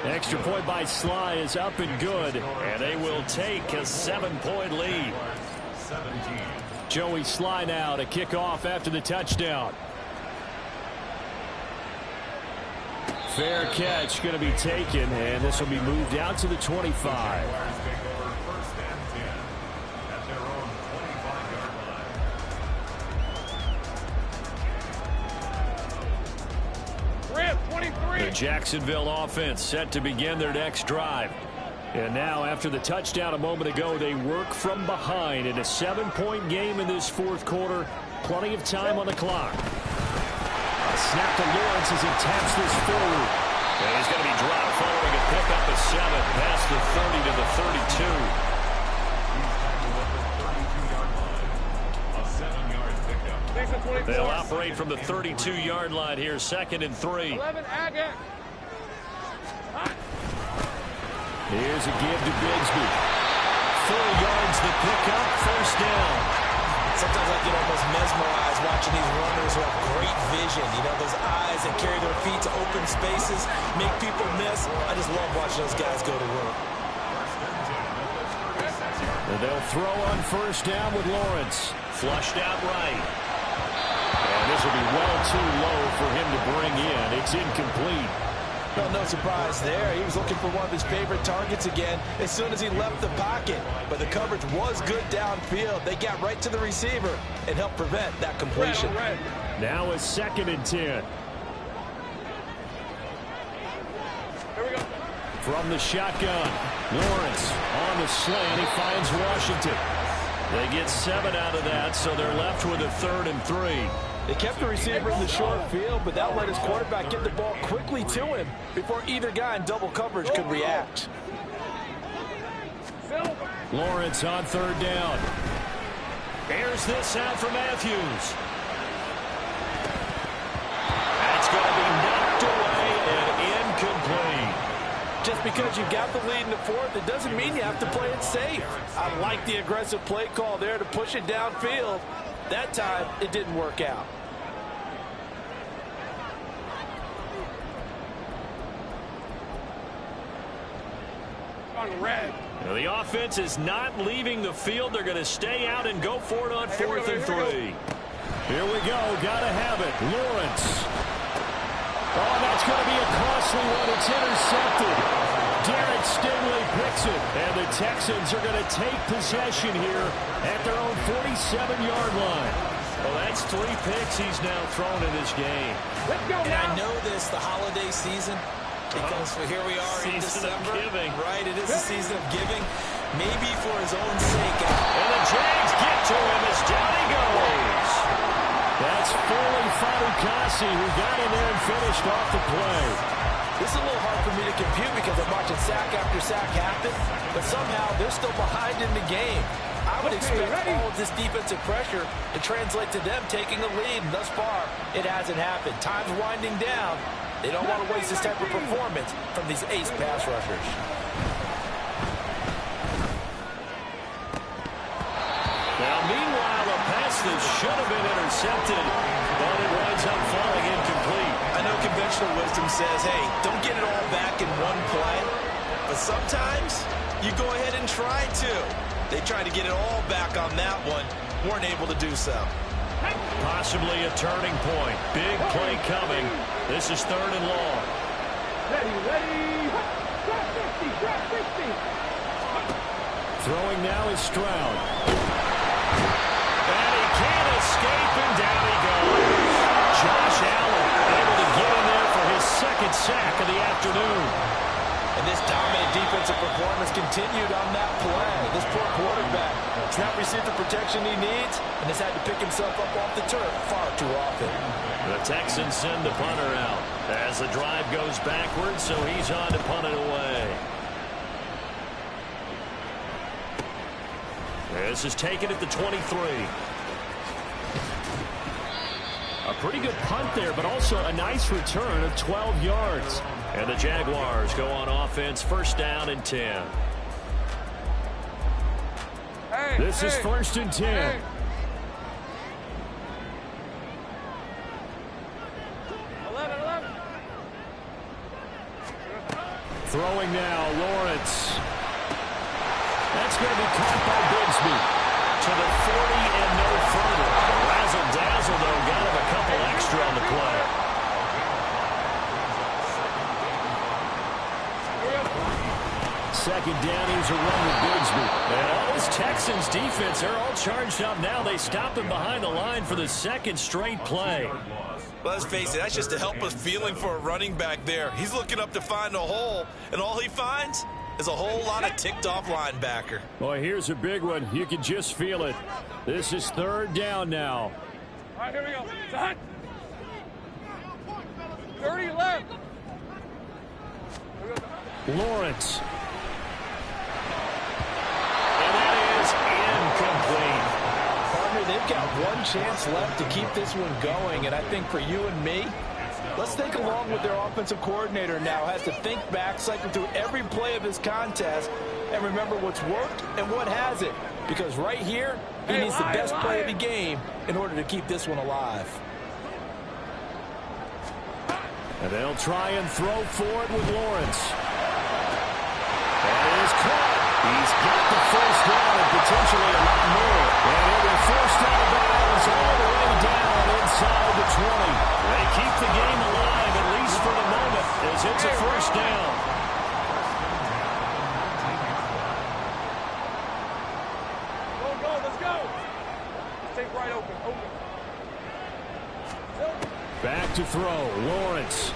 Extra point by Sly is up and good, and they will take a 7-point lead. Joey Sly now to kick off after the touchdown. Fair catch going to be taken, and this will be moved out to the 25. The Jacksonville offense set to begin their next drive. And now, after the touchdown a moment ago, they work from behind in a 7-point game in this 4th quarter. Plenty of time on the clock. A snap to Lawrence as he taps this forward. And he's going to be dropped following a pickup of 7 past the 30 to the 32. They'll operate from the 32-yard line here, 2nd and 3. 11 Agate. Here's a give to Bigsby. 4 yards to pick up, first down. Sometimes I get almost mesmerized watching these runners who have great vision. You know, those eyes that carry their feet to open spaces, make people miss. I just love watching those guys go to work. And they'll throw on first down with Lawrence. Flushed out right. And this will be well too low for him to bring in. It's incomplete. Well, no surprise there. He was looking for one of his favorite targets again as soon as he left the pocket. But the coverage was good downfield. They got right to the receiver and helped prevent that completion. Now a 2nd and 10. Here we go. From the shotgun, Lawrence on the slant. He finds Washington. They get 7 out of that, so they're left with a 3rd and 3. They kept the receiver in the short field, but that let his quarterback get the ball quickly to him before either guy in double coverage could react. Lawrence on 3rd down. Airs this out for Matthews. That's going to be knocked away and incomplete. Just because you got the lead in the 4th, it doesn't mean you have to play it safe. I like the aggressive play call there to push it downfield. That time, it didn't work out. On red. Now, the offense is not leaving the field. They're going to stay out and go for it on 4th and 3. Here we go. Got to have it. Lawrence. Oh, that's going to be a costly one. It's intercepted. Derek Stingley picks it. And the Texans are going to take possession here at their own 47-yard line. Well, that's 3 picks he's now thrown in this game. Let's go And now. I know this, the holiday season, because here we are in Season of December. giving. Right, it is a season of giving. Maybe for his own sake. And the Jags get to him as down he goes. That's Foley Fatukasi who got in there and finished off the play. This is a little hard for me to compute because I'm watching sack after sack happen, but somehow they're still behind in the game. I would expect all of this defensive pressure to translate to them taking a lead, and thus far, it hasn't happened. Time's winding down. They don't want to waste this type of performance from these ace pass rushers. Now, meanwhile, a pass that should have been intercepted, but it winds up falling incomplete. I know conventional wisdom says, hey, don't get it all back in one play, but sometimes you go ahead and try to. They tried to get it all back on that one, weren't able to do so. Possibly a turning point. Big play coming. This is 3rd and long. Ready. Drop 50, drop 50. Throwing now is Stroud. And he can't escape, and down he goes. Josh Allen able to get in there for his 2nd sack of the afternoon. And this dominant defensive performance continued on that play. This poor quarterback has not received the protection he needs and has had to pick himself up off the turf far too often. The Texans send the punter out as the drive goes backwards, so he's on to punt it away. This is taken at the 23. A pretty good punt there, but also a nice return of 12 yards. And the Jaguars go on offense, 1st down and 10. Hey, This is 1st and 10. Hey. Throwing now, Lawrence. That's going to be caught by Bigsby. To the 40 and no further. Razzle-dazzle, though, got him a couple extra on the play. 2nd down, he's a run with Bigsby. And all this Texans defense, they're all charged up now. They stop him behind the line for the 2nd straight play. Well, let's face it, that's just a helpless feeling for a running back there. He's looking up to find a hole, and all he finds is a whole lot of ticked-off linebacker. Boy, here's a big one. You can just feel it. This is 3rd down now. All right, here we go. Hot. 30 left. Lawrence. And that is incomplete. Partner, they've got one chance left to keep this one going, and I think for you and me, let's think along with their offensive coordinator now. Has to think back, cycle through every play of his contest, and remember what's worked and what hasn't. Because right here, he needs the best play of the game in order to keep this one alive. And they'll try and throw for it with Lawrence. That is caught. He's got the 1st down and potentially a lot more. And he'll be forced out of bounds all the way down inside the 20. They keep the game alive, at least for the moment, as it's a 1st Let's go. Stay right open. Back to throw. Lawrence.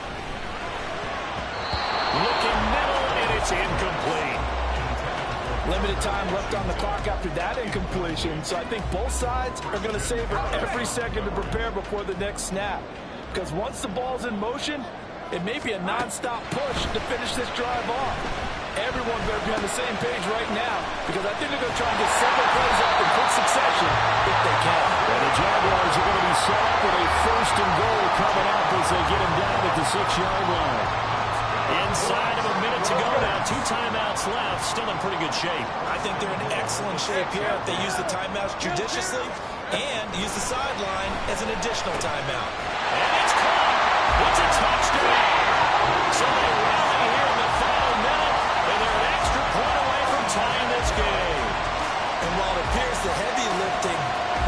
Looking middle, and it's incomplete. Limited time left on the clock after that incompletion, so I think both sides are going to savor every second to prepare before the next snap. Because once the ball's in motion, it may be a non-stop push to finish this drive off. Everyone better be on the same page right now, because I think they're going to try and get several plays off in quick succession if they can. And the Jaguars are going to be set up with a 1st and goal coming up as they get him down at the 6-yard line. Inside of a minute to go now. 2 timeouts left. Still in pretty good shape. I think they're in excellent shape here if they use the timeouts judiciously and use the sideline as an additional timeout. And it's caught. It's a touchdown. So they rally here in the final minute, and they're an extra point away from tying this game. And while it appears the heavy lifting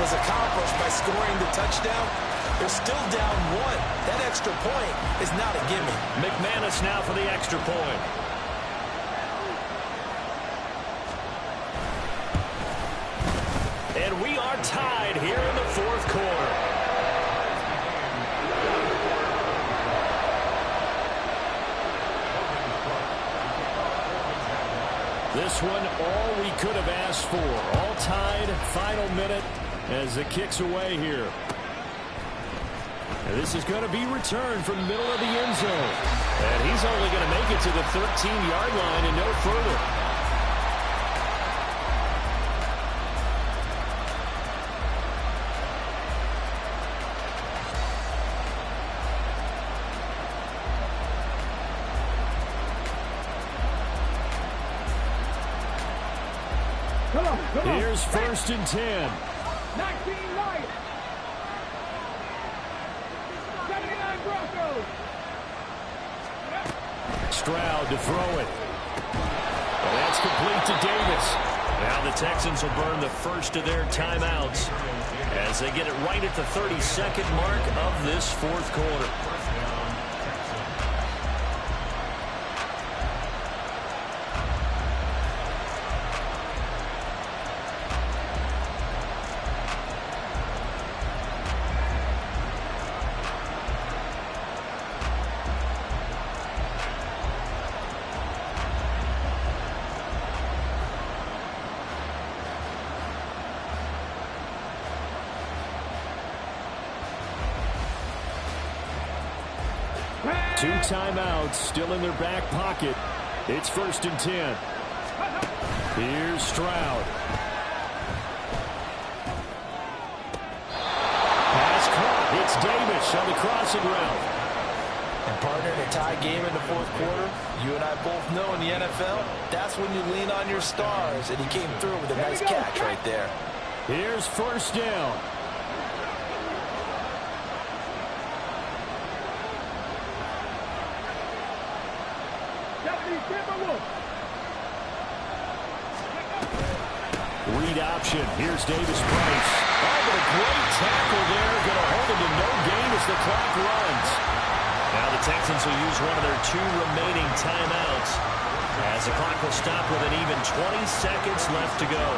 was accomplished by scoring the touchdown, they're still down 1. That extra point is not a gimme. McManus now for the extra point. And we are tied here in the 4th quarter. This one, all we could have asked for. All tied, final minute as it kicks away here. And this is going to be returned from the middle of the end zone. And he's only going to make it to the 13-yard line and no further. Come on. Here's 1st and 10. 19 Lions. 79 Broncos. Stroud to throw it. And that's complete to Davis. Now the Texans will burn the first of their timeouts as they get it right at the 32nd mark of this 4th quarter. Two timeouts still in their back pocket. It's 1st and 10. Here's Stroud. Pass caught. It's Davis on the crossing route. And partner, in a tie game in the 4th quarter, you and I both know in the NFL, that's when you lean on your stars, and he came through with a nice catch right there. Here's 1st down. Read option. Here's Davis Price. Oh, but a great tackle there. Going to hold him to no gain as the clock runs. Now the Texans will use one of their 2 remaining timeouts as the clock will stop with an even 20 seconds left to go.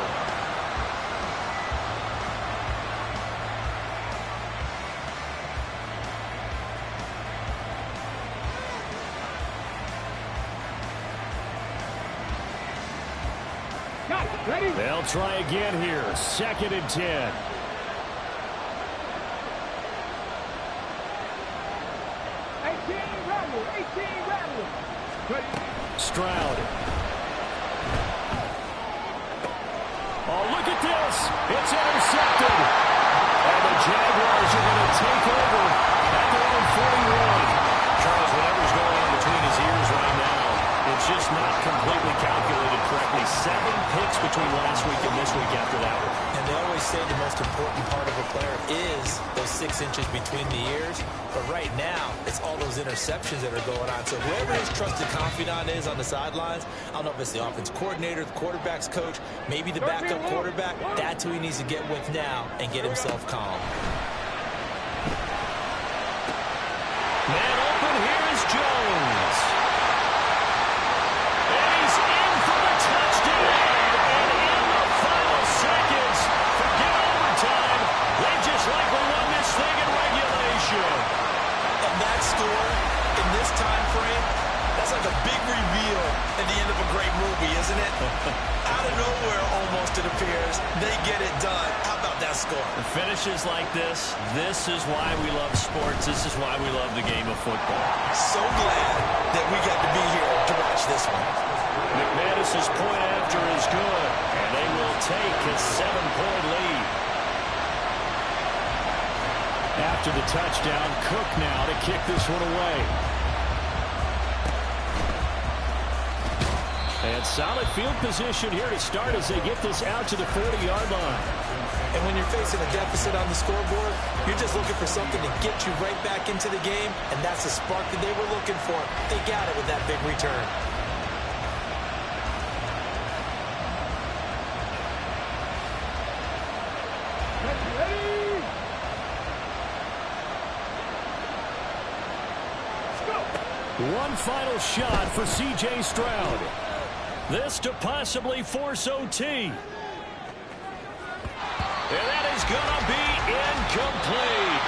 Ready? They'll try again here. 2nd and 10. 18 rattle. Stroud. Oh, look at this. It's intercepted. And the Jaguars are going to take over at their own 41. Charles, whatever's going on between his ears right now, it's just not completely calculated correctly. 7 picks between last week and this week after that one. And they always say the most important part of a player is those 6 inches between the ears. But right now, it's all those interceptions that are going on. So whoever his trusted confidant is on the sidelines, I don't know if it's the offense coordinator, the quarterback's coach, maybe the backup quarterback, that's who he needs to get with now and get himself calm. Man open, here is Jones. And he's in for the touchdown. And in the final seconds, from years, they get it done. How about that score? The finishes like this is why we love sports. This is why we love the game of football. So glad that we got to be here to watch this one. McManus's point after is good, and they will take a 7-point lead. After the touchdown, Cook now to kick this one away. And solid field position here to start as they get this out to the 40-yard line. And when you're facing a deficit on the scoreboard, you're just looking for something to get you right back into the game, and that's the spark that they were looking for. They got it with that big return. One final shot for C.J. Stroud. This to possibly force OT. And that is going to be incomplete.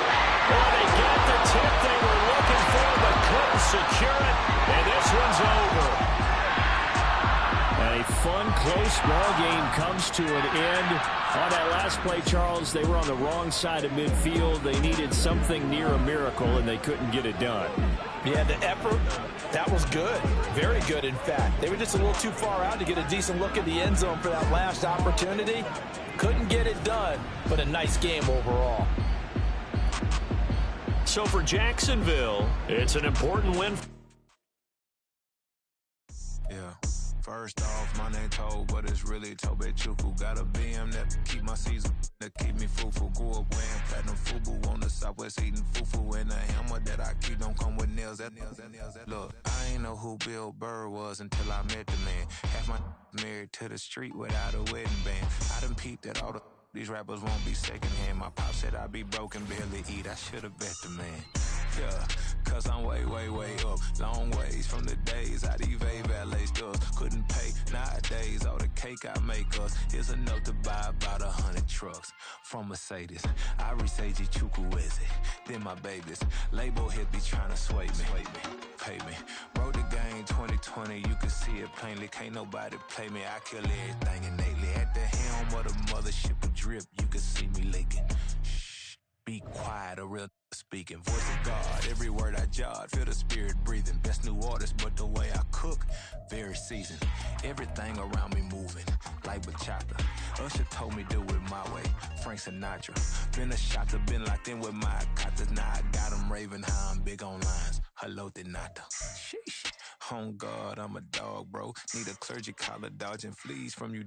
Well, they got the tip they were looking for, but couldn't secure it. And this one's over. A fun, close ball game comes to an end. On that last play, Charles, they were on the wrong side of midfield. They needed something near a miracle, and they couldn't get it done. Yeah, the effort, that was good. Very good, in fact. They were just a little too far out to get a decent look at the end zone for that last opportunity. Couldn't get it done, but a nice game overall. So for Jacksonville, it's an important win. Yeah. First off, my name Toad, but it's really Tobe Chuku. Got a BM that keep my season, that keep me fufu. Grew up wearing platinum fubu on the southwest eating fufu. And the hammer that I keep don't come with nails. Look, I ain't know who Bill Burr was until I met the man. Half my married to the street without a wedding band. I done peeped at all these rappers won't be secondhand. My pop said I'd be broken, barely eat. I should've bet the man. Yeah, cause I'm way, way, way up. Long ways from the days I eBay valet stores. Couldn't pay nowadays. All the cake I make us is enough to buy about 100 trucks from Mercedes. I resage Chukwueze, then my babies. Label hit be trying to sway me. Pay me. Wrote the game 2020, you can see it plainly. Can't nobody play me. I kill everything innately. At the helm of the mothership of drip, you can see me leaking. Shh, be quiet, a real speaking. Voice of God, every word I jot. Feel the spirit breathing. Best new artist, but the way I cook, very seasoned. Everything around me moving, like bachata. Usher told me do it my way. Frank Sinatra. Been a shot to been locked in with my katas. Now I got them raving how I'm big on lines. Hello, Denata. Sheesh. On God, I'm a dog, bro. Need a clergy collar, dodging fleas from you.